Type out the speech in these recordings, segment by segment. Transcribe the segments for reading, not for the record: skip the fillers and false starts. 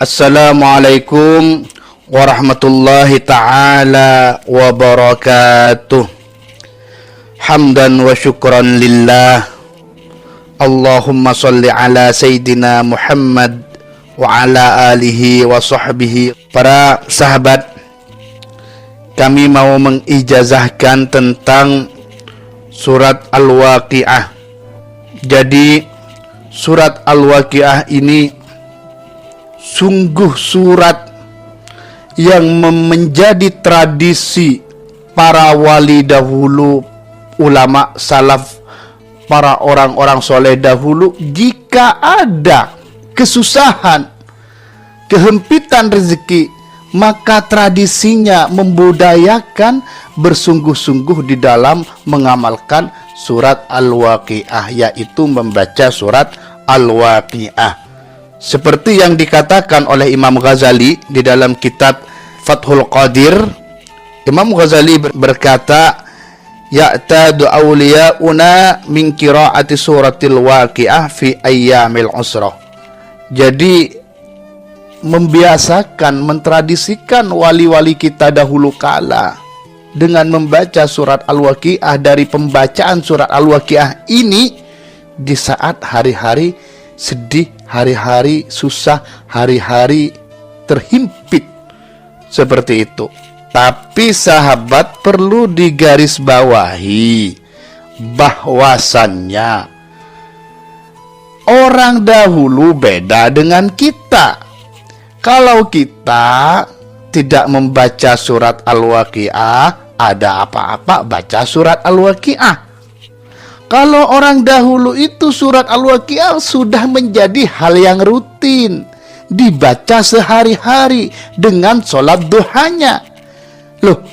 Assalamualaikum warahmatullahi ta'ala wabarakatuh. Hamdan wa syukran lillah. Allahumma salli ala Sayyidina Muhammad wa ala alihi wa sahbihi. Para sahabat, kami mau mengijazahkan tentang surat Al-Waqi'ah. Jadi surat Al-Waqi'ah ini sungguh surat yang menjadi tradisi para wali dahulu, ulama salaf, para orang-orang soleh dahulu. Jika ada kesusahan, kehempitan rezeki, maka tradisinya membudayakan bersungguh-sungguh di dalam mengamalkan surat Al-Waqi'ah, yaitu membaca surat Al-Waqi'ah. Seperti yang dikatakan oleh Imam Ghazali di dalam kitab Fathul Qadir. Imam Ghazali berkata, ya'tadu awliyauna min qiraati suratil waqi'ah fi ayyamil usrah. Jadi membiasakan, mentradisikan wali-wali kita dahulu kala dengan membaca surat Al-Waqi'ah. Dari pembacaan surat Al-Waqi'ah ini di saat hari-hari sedih, hari-hari susah, hari-hari terhimpit, seperti itu. Tapi sahabat, perlu digarisbawahi bahwasannya orang dahulu beda dengan kita. Kalau kita tidak membaca surat Al-Waqi'ah, ada apa-apa baca surat Al-Waqi'ah. Kalau orang dahulu itu surat Al-Waqi'ah sudah menjadi hal yang rutin, dibaca sehari-hari dengan sholat duhanya. Loh,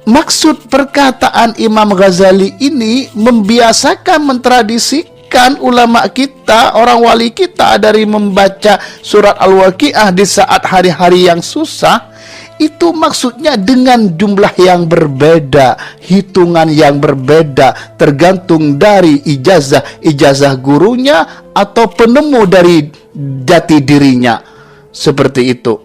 maksud perkataan Imam Ghazali ini membiasakan, mentradisikan ulama kita, orang wali kita dari membaca surat Al-Waqi'ah di saat hari-hari yang susah. Itu maksudnya dengan jumlah yang berbeda, hitungan yang berbeda, tergantung dari ijazah gurunya atau penemu dari jati dirinya. Seperti itu.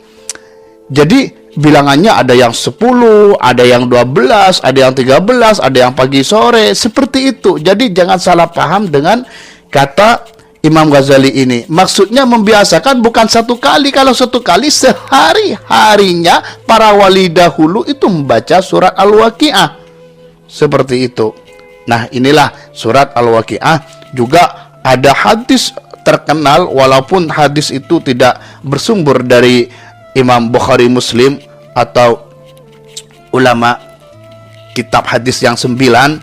Jadi bilangannya ada yang 10, ada yang 12, ada yang 13, ada yang pagi sore, seperti itu. Jadi jangan salah paham dengan kata Imam Ghazali ini. Maksudnya membiasakan bukan satu kali. Kalau satu kali, sehari-harinya para wali dahulu itu membaca surat Al-Waqi'ah. Seperti itu. Nah, inilah surat Al-Waqi'ah. Juga ada hadis terkenal, walaupun hadis itu tidak bersumber dari Imam Bukhari Muslim atau ulama kitab hadis yang 9,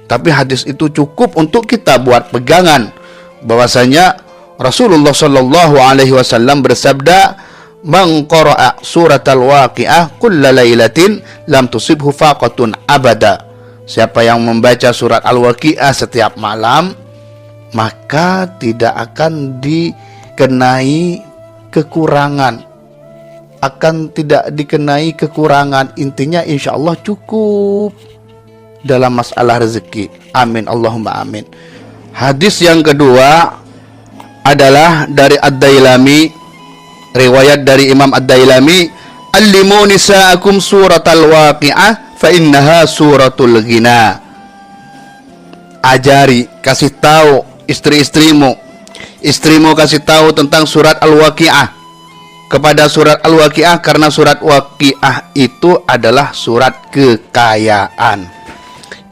tapi hadis itu cukup untuk kita buat pegangan bahwasanya Rasulullah Shallallahu Alaihi Wasallam bersabda, "Man qara'a surat Al-Waqi'ah kulla lailatin lam tusibhu faqatun abada." Siapa yang membaca surat Al-Waqi'ah setiap malam, maka tidak akan dikenai kekurangan, intinya insya Allah cukup dalam masalah rezeki. Amin Allahumma amin. Hadis yang kedua adalah dari Ad-Dailami, riwayat dari Imam Ad-Dailami, "Allimu nisa'akum suratal waqi'ah fa innaha suratul ghina." Ajari, kasih tahu istrimu kasih tahu tentang surat Al-Waqi'ah, kepada surat Al-Waqi'ah, karena surat Waqi'ah itu adalah surat kekayaan.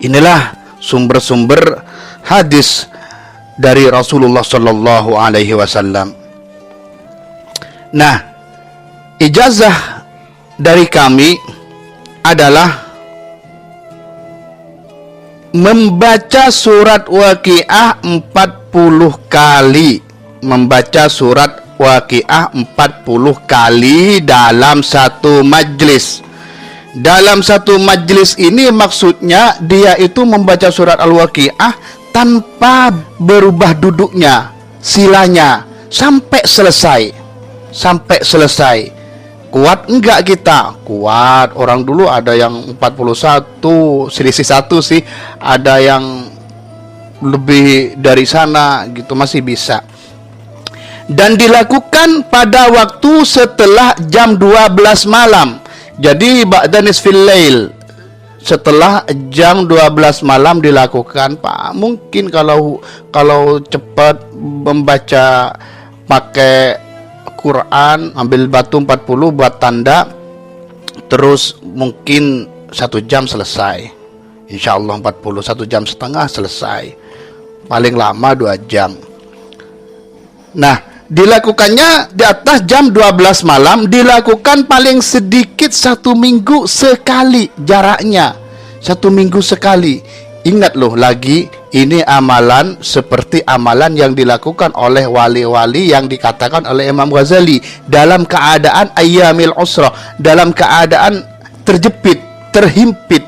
Inilah sumber-sumber hadis dari Rasulullah Shallallahu Alaihi Wasallam. Nah, ijazah dari kami adalah membaca surat Waqi'ah 40 kali. Membaca surat Waqi'ah 40 kali dalam satu majlis. Dalam satu majlis ini maksudnya dia itu membaca surat Al-Waqi'ah tanpa berubah duduknya, silanya, sampai selesai. Kuat enggak kita? Kuat. Orang dulu ada yang 41, selisih 1 sih, ada yang lebih dari sana gitu, masih bisa. dan dilakukan pada waktu setelah jam 12 malam. Jadi ba'da nisfil lail, setelah jam 12 malam dilakukan. Pak, mungkin kalau cepat membaca pakai Quran, ambil batu 40 buat tanda, terus mungkin 1 jam selesai. Insya Allah 40, 1 jam setengah selesai, paling lama 2 jam. Nah, dilakukannya di atas jam 12 malam, dilakukan paling sedikit 1 minggu sekali jaraknya, 1 minggu sekali. Ingat loh lagi, ini amalan seperti amalan yang dilakukan oleh wali-wali yang dikatakan oleh Imam Ghazali dalam keadaan ayyamil usrah, dalam keadaan terjepit, terhimpit.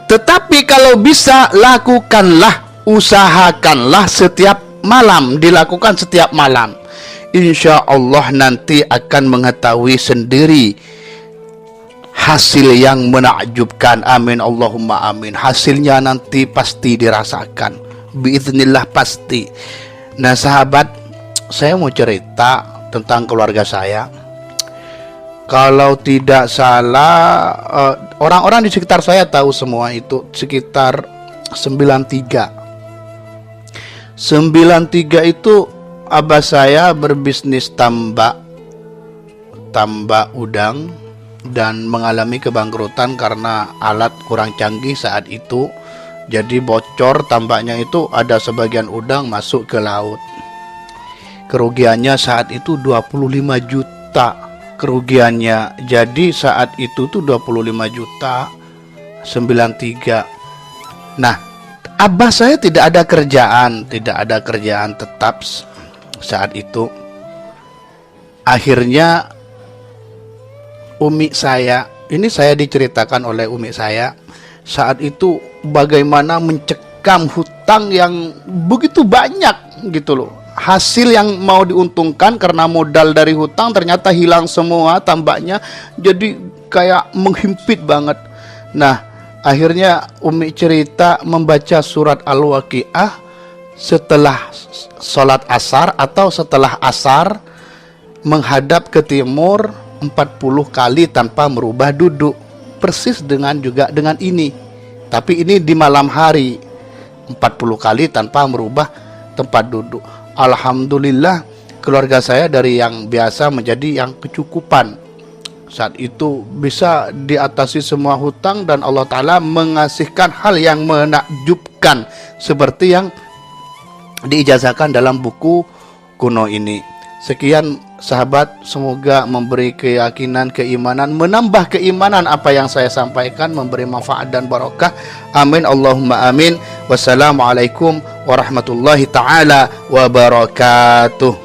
Tetapi kalau bisa, lakukanlah, usahakanlah setiap malam, dilakukan setiap malam. Insya Allah nanti akan mengetahui sendiri hasil yang menakjubkan. Amin Allahumma amin. Hasilnya nanti pasti dirasakan, biiznillah pasti. Nah sahabat, saya mau cerita tentang keluarga saya. Kalau tidak salah, orang-orang di sekitar saya tahu semua itu, sekitar 93 itu abah saya berbisnis tambak udang dan mengalami kebangkrutan karena alat kurang canggih saat itu. Jadi bocor tambaknya itu, ada sebagian udang masuk ke laut. Kerugiannya saat itu 25 juta kerugiannya. Jadi saat itu tuh 25 juta 93. Nah, abah saya tidak ada kerjaan tetap saat itu. Akhirnya umi saya, ini saya diceritakan oleh umi saya, saat itu bagaimana mencekam hutang yang begitu banyak gitu loh. Hasil yang mau diuntungkan karena modal dari hutang ternyata hilang semua tambaknya, jadi kayak menghimpit banget. Nah, akhirnya umi cerita membaca surat Al-Waqiah setelah sholat asar atau setelah asar, menghadap ke timur 40 kali tanpa merubah duduk. Persis dengan ini, tapi ini di malam hari, 40 kali tanpa merubah tempat duduk. Alhamdulillah, keluarga saya dari yang biasa menjadi yang kecukupan. Saat itu bisa diatasi semua hutang dan Allah Ta'ala mengasihkan hal yang menakjubkan seperti yang diijazahkan dalam buku kuno ini. Sekian sahabat, semoga memberi keyakinan, keimanan, menambah keimanan apa yang saya sampaikan, memberi manfaat dan barokah. Amin Allahumma amin. Wassalamualaikum warahmatullahi taala wabarakatuh.